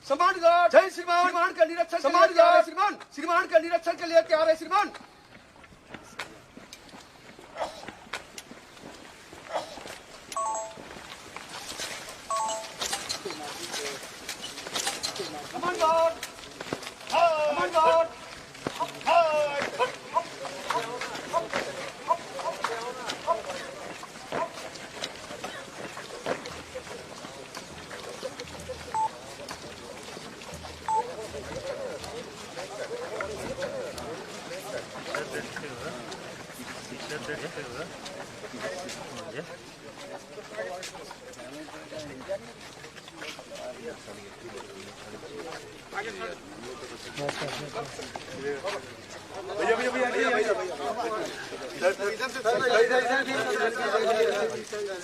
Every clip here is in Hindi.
सम्मानगढ़ जय श्रीमान। श्रीमान का निरीक्षण सम्मानगढ़ श्रीमान। श्रीमान का निरीक्षण के लिए तैयार है श्रीमान। सम्मानगढ़ सम्मानगढ़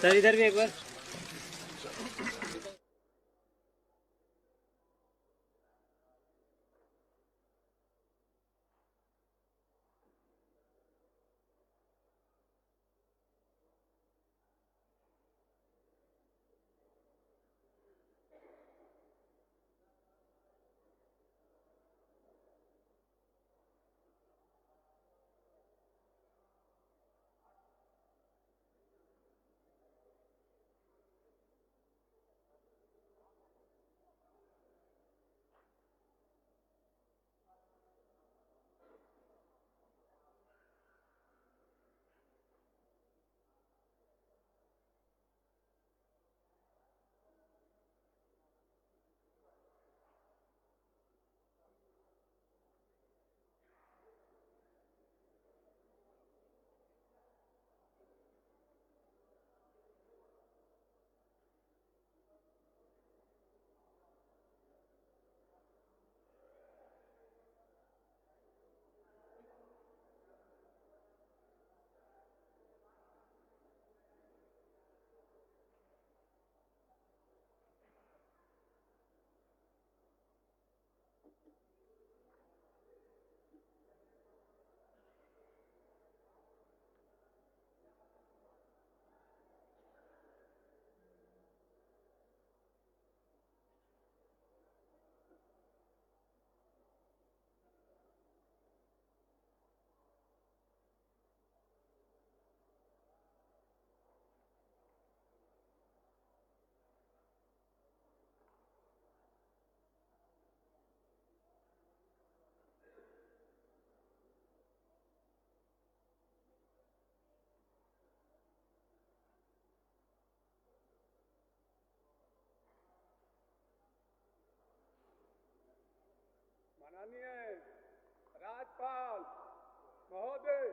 सर इधर भी एक बार। माननीय राज्यपाल महोदय,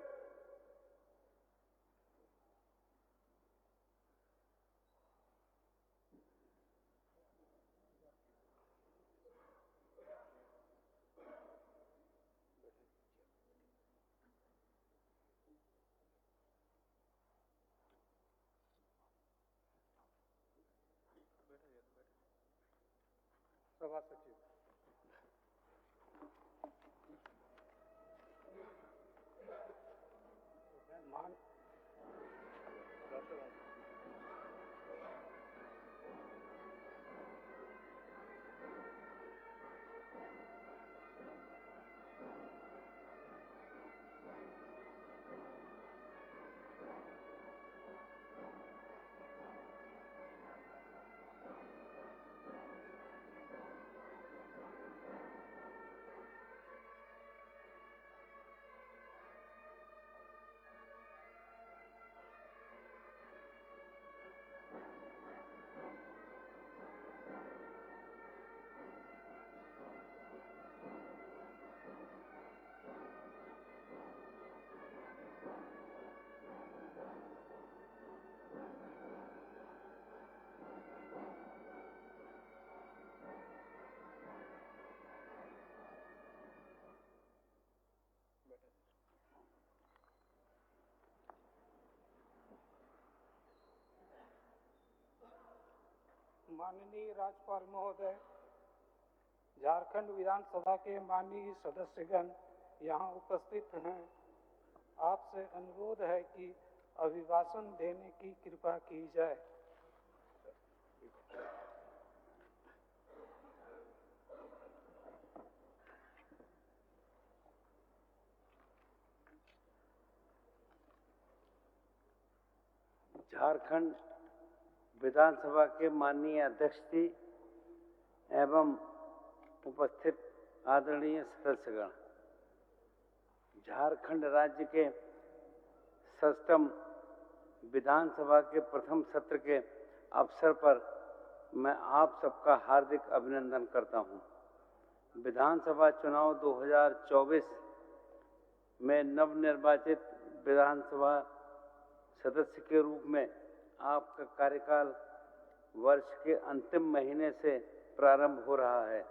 सभा सचिव, मान माननीय राज्यपाल महोदय, झारखंड विधानसभा के माननीय सदस्यगण यहाँ उपस्थित हैं। आपसे अनुरोध है कि अभिभाषण देने की कृपा की जाए। झारखंड विधानसभा के माननीय अध्यक्ष जी एवं उपस्थित आदरणीय सदस्यगण, झारखंड राज्य के षष्ठम विधानसभा के प्रथम सत्र के अवसर पर मैं आप सबका हार्दिक अभिनंदन करता हूं। विधानसभा चुनाव 2024 में नवनिर्वाचित विधानसभा सदस्य के रूप में आपका कार्यकाल वर्ष के अंतिम महीने से प्रारंभ हो रहा है।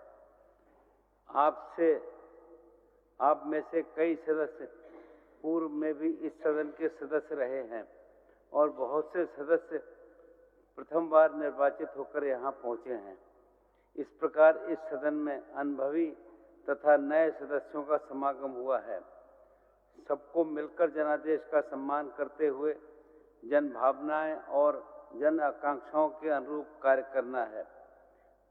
आप में से कई सदस्य पूर्व में भी इस सदन के सदस्य रहे हैं और बहुत से सदस्य प्रथम बार निर्वाचित होकर यहाँ पहुँचे हैं। इस प्रकार इस सदन में अनुभवी तथा नए सदस्यों का समागम हुआ है। सबको मिलकर जनादेश का सम्मान करते हुए जन भावनाएं और जन आकांक्षाओं के अनुरूप कार्य करना है।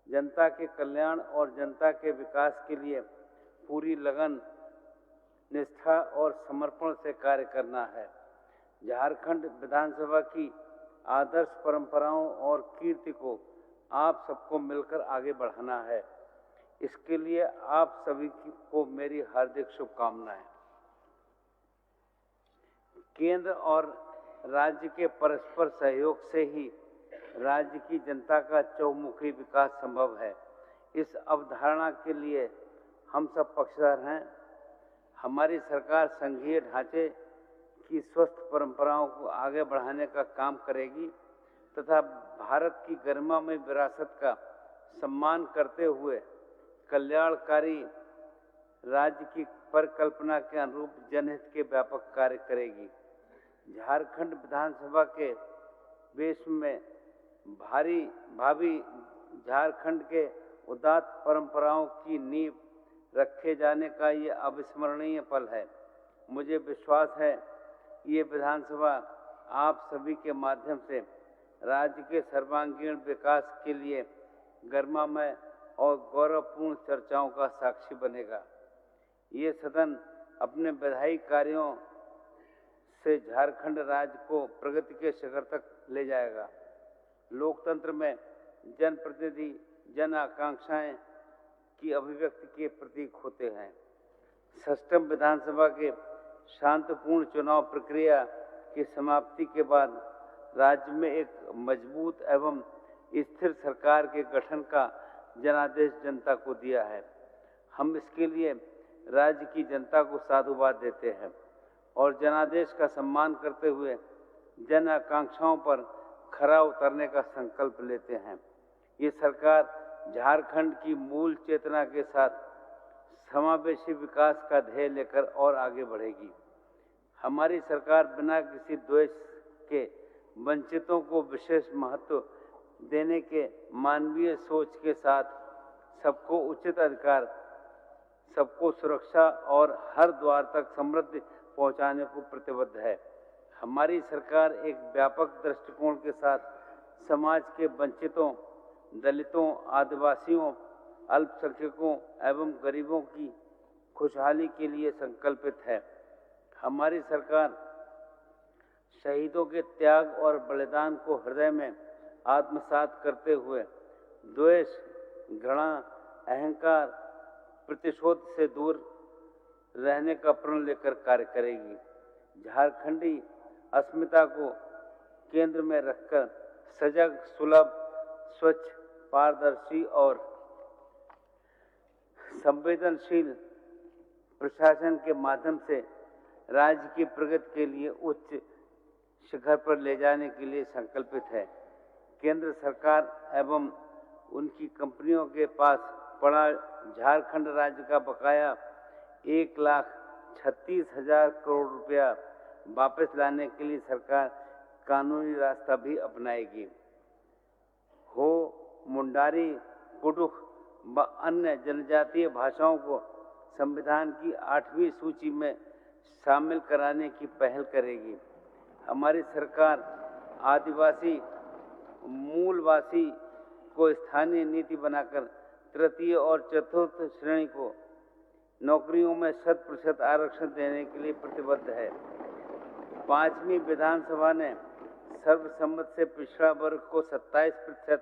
जनता के कल्याण और जनता के विकास के लिए पूरी लगन, निष्ठा और समर्पण से कार्य करना है। झारखंड विधानसभा की आदर्श परंपराओं और कीर्ति को आप सबको मिलकर आगे बढ़ाना है। इसके लिए आप सभी को मेरी हार्दिक शुभकामनाएं। केंद्र और राज्य के परस्पर सहयोग से ही राज्य की जनता का चौमुखी विकास संभव है। इस अवधारणा के लिए हम सब पक्षधर हैं। हमारी सरकार संघीय ढांचे की स्वस्थ परंपराओं को आगे बढ़ाने का काम करेगी तथा भारत की गरिमामय विरासत का सम्मान करते हुए कल्याणकारी राज्य की परिकल्पना के अनुरूप जनहित के व्यापक कार्य करेगी। झारखंड विधानसभा के वेश में भावी झारखंड के उदात्त परंपराओं की नींव रखे जाने का ये अविस्मरणीय पल है। मुझे विश्वास है ये विधानसभा आप सभी के माध्यम से राज्य के सर्वांगीण विकास के लिए गरिमामय और गौरवपूर्ण चर्चाओं का साक्षी बनेगा। ये सदन अपने विधायी कार्यों से झारखंड राज्य को प्रगति के शिखर तक ले जाएगा। लोकतंत्र में जनप्रतिनिधि जन आकांक्षाएं की अभिव्यक्ति के प्रतीक होते हैं। षष्ठम विधानसभा के शांतिपूर्ण चुनाव प्रक्रिया की समाप्ति के बाद राज्य में एक मजबूत एवं स्थिर सरकार के गठन का जनादेश जनता को दिया है। हम इसके लिए राज्य की जनता को साधुवाद देते हैं और जनादेश का सम्मान करते हुए जन आकांक्षाओं पर खरा उतरने का संकल्प लेते हैं। ये सरकार झारखंड की मूल चेतना के साथ समावेशी विकास का ध्येय लेकर और आगे बढ़ेगी। हमारी सरकार बिना किसी द्वेष के वंचितों को विशेष महत्व देने के मानवीय सोच के साथ सबको उचित अधिकार, सबको सुरक्षा और हर द्वार तक समृद्धि पहुंचाने को प्रतिबद्ध है। हमारी सरकार एक व्यापक दृष्टिकोण के साथ समाज के वंचितों, दलितों, आदिवासियों, अल्पसंख्यकों एवं गरीबों की खुशहाली के लिए संकल्पित है। हमारी सरकार शहीदों के त्याग और बलिदान को हृदय में आत्मसात करते हुए द्वेष, घृणा, अहंकार, प्रतिशोध से दूर रहने का प्रण लेकर कार्य करेगी। झारखंडी अस्मिता को केंद्र में रखकर सजग, सुलभ, स्वच्छ, पारदर्शी और संवेदनशील प्रशासन के माध्यम से राज्य की प्रगति के लिए उच्च शिखर पर ले जाने के लिए संकल्पित है। केंद्र सरकार एवं उनकी कंपनियों के पास पड़ा झारखंड राज्य का बकाया 1,36,000 करोड़ रुपया वापस लाने के लिए सरकार कानूनी रास्ता भी अपनाएगी। हो, मुंडारी, कुडुख व अन्य जनजातीय भाषाओं को संविधान की 8वीं सूची में शामिल कराने की पहल करेगी। हमारी सरकार आदिवासी मूलवासी को स्थानीय नीति बनाकर तृतीय और चतुर्थ श्रेणी को नौकरियों में 100% आरक्षण देने के लिए प्रतिबद्ध है। 5वीं विधानसभा ने सर्वसम्मत से पिछड़ा वर्ग को 27%,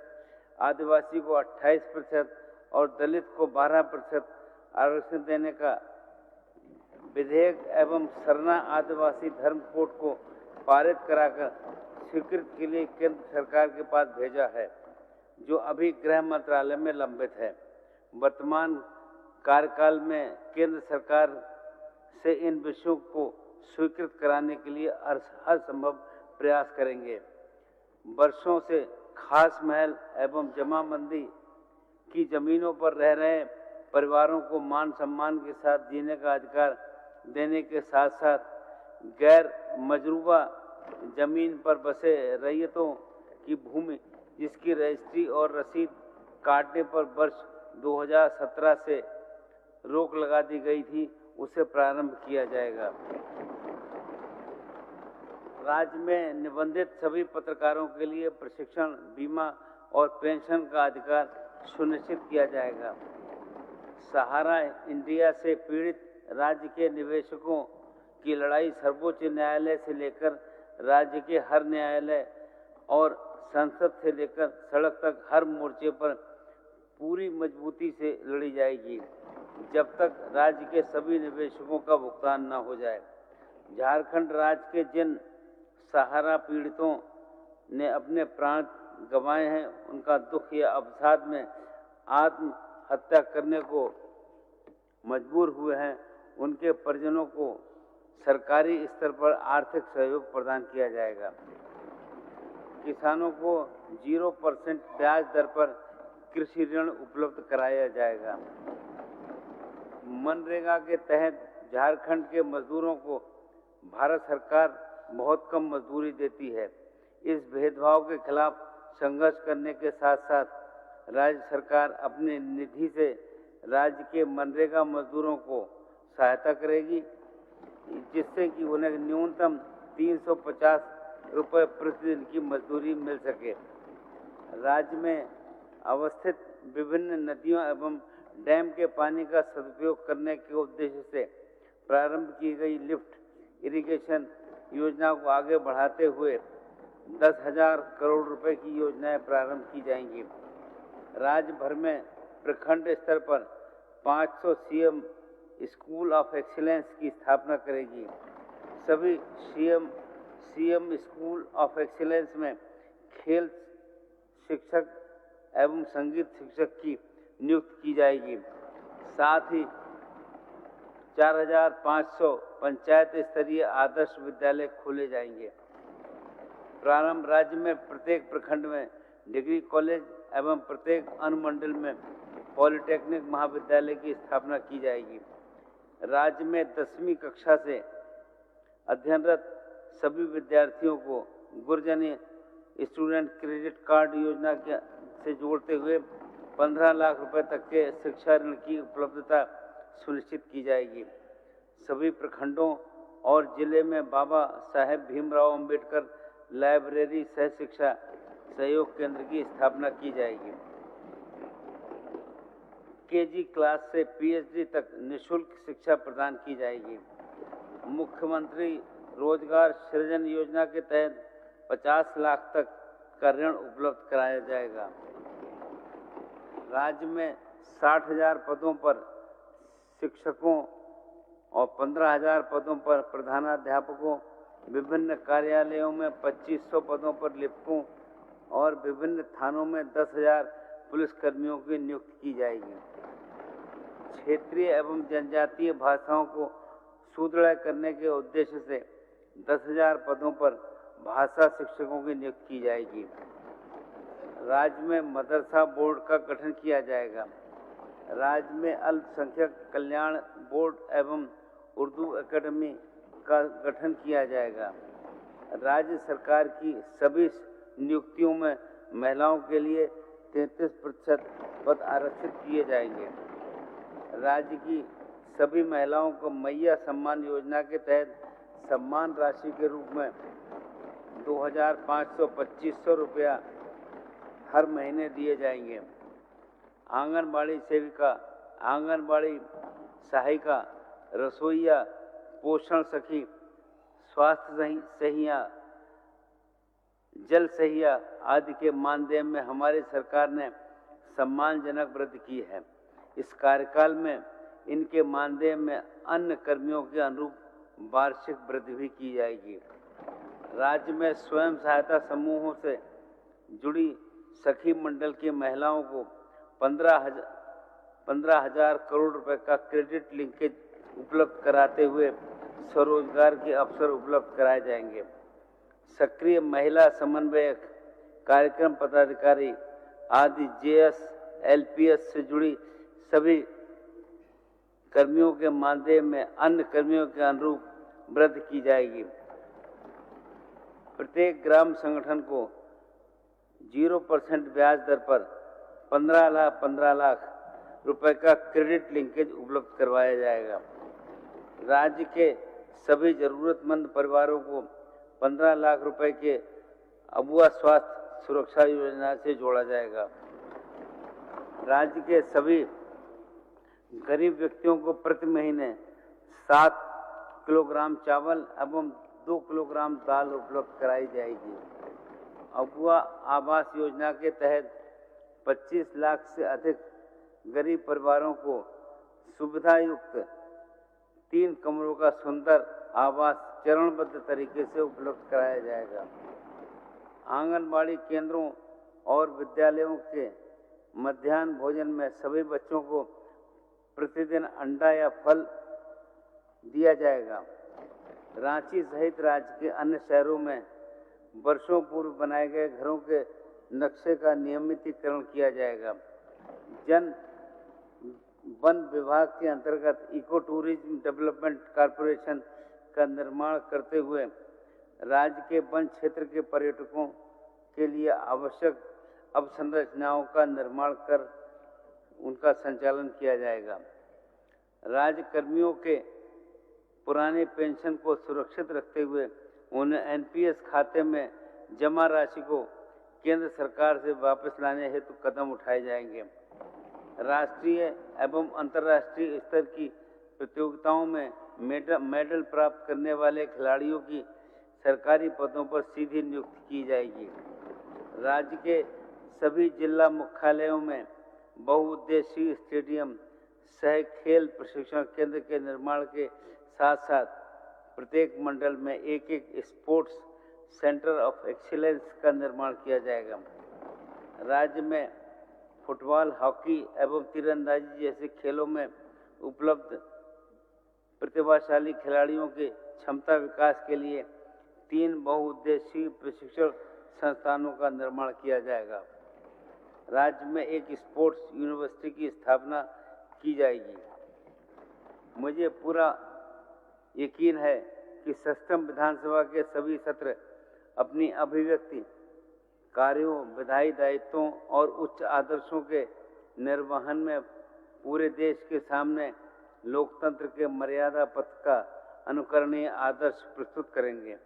आदिवासी को 28% और दलित को 12% आरक्षण देने का विधेयक एवं सरना आदिवासी धर्म कोड को पारित कराकर स्वीकृति के लिए केंद्र सरकार के पास भेजा है, जो अभी गृह मंत्रालय में लंबित है। वर्तमान कार्यकाल में केंद्र सरकार से इन विषयों को स्वीकृत कराने के लिए हर संभव प्रयास करेंगे। वर्षों से खास महल एवं जमाबंदी की जमीनों पर रह रहे परिवारों को मान सम्मान के साथ जीने का अधिकार देने के साथ साथ गैर मजरूबा जमीन पर बसे रैयतों की भूमि जिसकी रजिस्ट्री और रसीद काटने पर वर्ष 2017 से रोक लगा दी गई थी, उसे प्रारंभ किया जाएगा। राज्य में निबंधित सभी पत्रकारों के लिए प्रशिक्षण, बीमा और पेंशन का अधिकार सुनिश्चित किया जाएगा। सहारा इंडिया से पीड़ित राज्य के निवेशकों की लड़ाई सर्वोच्च न्यायालय से लेकर राज्य के हर न्यायालय और संसद से लेकर सड़क तक हर मोर्चे पर पूरी मजबूती से लड़ी जाएगी, जब तक राज्य के सभी निवेशकों का भुगतान न हो जाए। झारखंड राज्य के जिन सहारा पीड़ितों ने अपने प्राण गंवाए हैं, उनका दुख या अवसाद में आत्महत्या करने को मजबूर हुए हैं, उनके परिजनों को सरकारी स्तर पर आर्थिक सहयोग प्रदान किया जाएगा। किसानों को 0% ब्याज दर पर कृषि ऋण उपलब्ध कराया जाएगा। मनरेगा के तहत झारखंड के मजदूरों को भारत सरकार बहुत कम मजदूरी देती है। इस भेदभाव के खिलाफ संघर्ष करने के साथ साथ राज्य सरकार अपने निधि से राज्य के मनरेगा मजदूरों को सहायता करेगी, जिससे कि उन्हें न्यूनतम 350 रुपये प्रतिदिन की मजदूरी मिल सके। राज्य में अवस्थित विभिन्न नदियों एवं डैम के पानी का सदुपयोग करने के उद्देश्य से प्रारंभ की गई लिफ्ट इरिगेशन योजना को आगे बढ़ाते हुए 10,000 करोड़ रुपए की योजनाएं प्रारंभ की जाएंगी। राज्य भर में प्रखंड स्तर पर 500 सीएम स्कूल ऑफ एक्सीलेंस की स्थापना करेगी। सभी सीएम स्कूल ऑफ एक्सीलेंस में खेल शिक्षक एवं संगीत शिक्षक की नियुक्ति की जाएगी। साथ ही 4,500 पंचायत स्तरीय आदर्श विद्यालय खोले जाएंगे। प्रारंभ राज्य में प्रत्येक प्रखंड में डिग्री कॉलेज एवं प्रत्येक अनुमंडल में पॉलिटेक्निक महाविद्यालय की स्थापना की जाएगी। राज्य में 10वीं कक्षा से अध्ययनरत सभी विद्यार्थियों को गुरजनी स्टूडेंट क्रेडिट कार्ड योजना से जोड़ते हुए 15 लाख रुपए तक के शिक्षा ऋण की उपलब्धता सुनिश्चित की जाएगी। सभी प्रखंडों और जिले में बाबा साहेब भीमराव अंबेडकर लाइब्रेरी सह शिक्षा सहयोग केंद्र की स्थापना की जाएगी। केजी क्लास से पीएचडी तक निःशुल्क शिक्षा प्रदान की जाएगी। मुख्यमंत्री रोजगार सृजन योजना के तहत 50 लाख तक का ऋण उपलब्ध कराया जाएगा। राज्य में 60,000 पदों पर शिक्षकों और 15,000 पदों पर प्रधानाध्यापकों, विभिन्न कार्यालयों में 2500 पदों पर लिपिकों और विभिन्न थानों में 10,000 पुलिसकर्मियों की नियुक्ति की जाएगी। क्षेत्रीय एवं जनजातीय भाषाओं को सुदृढ़ करने के उद्देश्य से 10,000 पदों पर भाषा शिक्षकों की नियुक्ति की जाएगी। राज्य में मदरसा बोर्ड का गठन किया जाएगा। राज्य में अल्पसंख्यक कल्याण बोर्ड एवं उर्दू एकेडमी का गठन किया जाएगा। राज्य सरकार की सभी नियुक्तियों में महिलाओं के लिए 33% पद आरक्षित किए जाएंगे। राज्य की सभी महिलाओं को मैया सम्मान योजना के तहत सम्मान राशि के रूप में 2,500-2,500 रुपया हर महीने दिए जाएंगे। आंगनबाड़ी सेविका, आंगनबाड़ी सहायिका, रसोइया, पोषण सखी, स्वास्थ्य सहिया जल सहिया आदि के मानदेय में हमारी सरकार ने सम्मानजनक वृद्धि की है। इस कार्यकाल में इनके मानदेय में अन्य कर्मियों के अनुरूप वार्षिक वृद्धि भी की जाएगी। राज्य में स्वयं सहायता समूहों से जुड़ी सखी मंडल की महिलाओं को 15,000 करोड़ रुपए का क्रेडिट लिंकेज उपलब्ध कराते हुए स्वरोजगार के अवसर उपलब्ध कराए जाएंगे। सक्रिय महिला समन्वयक, कार्यक्रम पदाधिकारी आदि जेएस, एलपीएस से जुड़ी सभी कर्मियों के मानदेय में अन्य कर्मियों के अनुरूप वृद्धि की जाएगी। प्रत्येक ग्राम संगठन को 0% ब्याज दर पर 15 लाख रुपए का क्रेडिट लिंकेज उपलब्ध करवाया जाएगा। राज्य के सभी जरूरतमंद परिवारों को 15 लाख रुपए के अबुआ स्वास्थ्य सुरक्षा योजना से जोड़ा जाएगा। राज्य के सभी गरीब व्यक्तियों को प्रति महीने 7 किलोग्राम चावल एवं 2 किलोग्राम दाल उपलब्ध कराई जाएगी। अबुआ आवास योजना के तहत 25 लाख से अधिक गरीब परिवारों को सुविधा युक्त 3 कमरों का सुंदर आवास चरणबद्ध तरीके से उपलब्ध कराया जाएगा। आंगनबाड़ी केंद्रों और विद्यालयों के मध्याह्न भोजन में सभी बच्चों को प्रतिदिन अंडा या फल दिया जाएगा। रांची सहित राज्य के अन्य शहरों में वर्षों पूर्व बनाए गए घरों के नक्शे का नियमितीकरण किया जाएगा। वन विभाग के अंतर्गत इको टूरिज्म डेवलपमेंट कॉरपोरेशन का निर्माण करते हुए राज्य के वन क्षेत्र के पर्यटकों के लिए आवश्यक अवसंरचनाओं का निर्माण कर उनका संचालन किया जाएगा। राज्य कर्मियों के पुराने पेंशन को सुरक्षित रखते हुए उन्हें एनपीएस खाते में जमा राशि को केंद्र सरकार से वापस लाने हेतु कदम उठाए जाएंगे। राष्ट्रीय एवं अंतर्राष्ट्रीय स्तर की प्रतियोगिताओं में मेडल प्राप्त करने वाले खिलाड़ियों की सरकारी पदों पर सीधी नियुक्ति की जाएगी। राज्य के सभी जिला मुख्यालयों में बहुउद्देशीय स्टेडियम सह खेल प्रशिक्षण केंद्र के निर्माण के साथ साथ प्रत्येक मंडल में एक स्पोर्ट्स सेंटर ऑफ एक्सीलेंस का निर्माण किया जाएगा। राज्य में फुटबॉल, हॉकी एवं तीरंदाजी जैसे खेलों में उपलब्ध प्रतिभाशाली खिलाड़ियों के क्षमता विकास के लिए 3 बहुउद्देशीय प्रशिक्षण संस्थानों का निर्माण किया जाएगा। राज्य में एक स्पोर्ट्स यूनिवर्सिटी की स्थापना की जाएगी। मुझे पूरा यकीन है कि सष्टम विधानसभा के सभी सत्र अपनी अभिव्यक्ति, कार्यों, विधायी दायित्वों और उच्च आदर्शों के निर्वहन में पूरे देश के सामने लोकतंत्र के मर्यादा पथ का अनुकरणीय आदर्श प्रस्तुत करेंगे।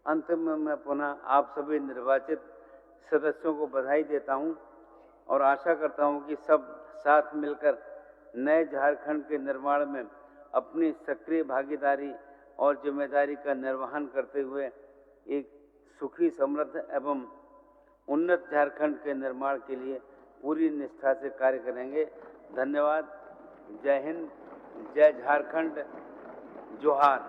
अंत में मैं पुनः आप सभी निर्वाचित सदस्यों को बधाई देता हूं और आशा करता हूं कि सब साथ मिलकर नए झारखंड के निर्माण में अपनी सक्रिय भागीदारी और जिम्मेदारी का निर्वहन करते हुए एक सुखी, समृद्ध एवं उन्नत झारखंड के निर्माण के लिए पूरी निष्ठा से कार्य करेंगे। धन्यवाद। जय हिंद, जय झारखंड, जोहार।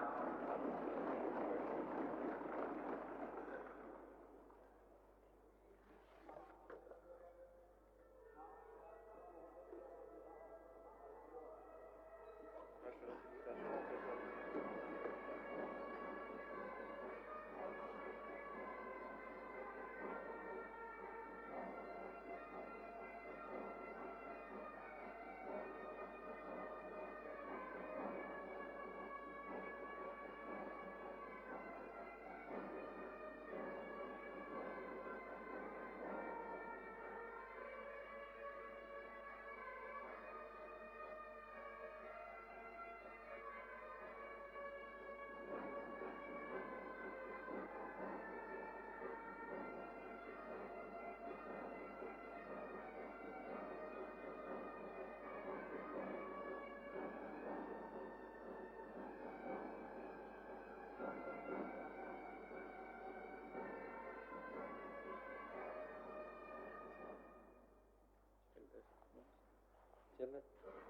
गलत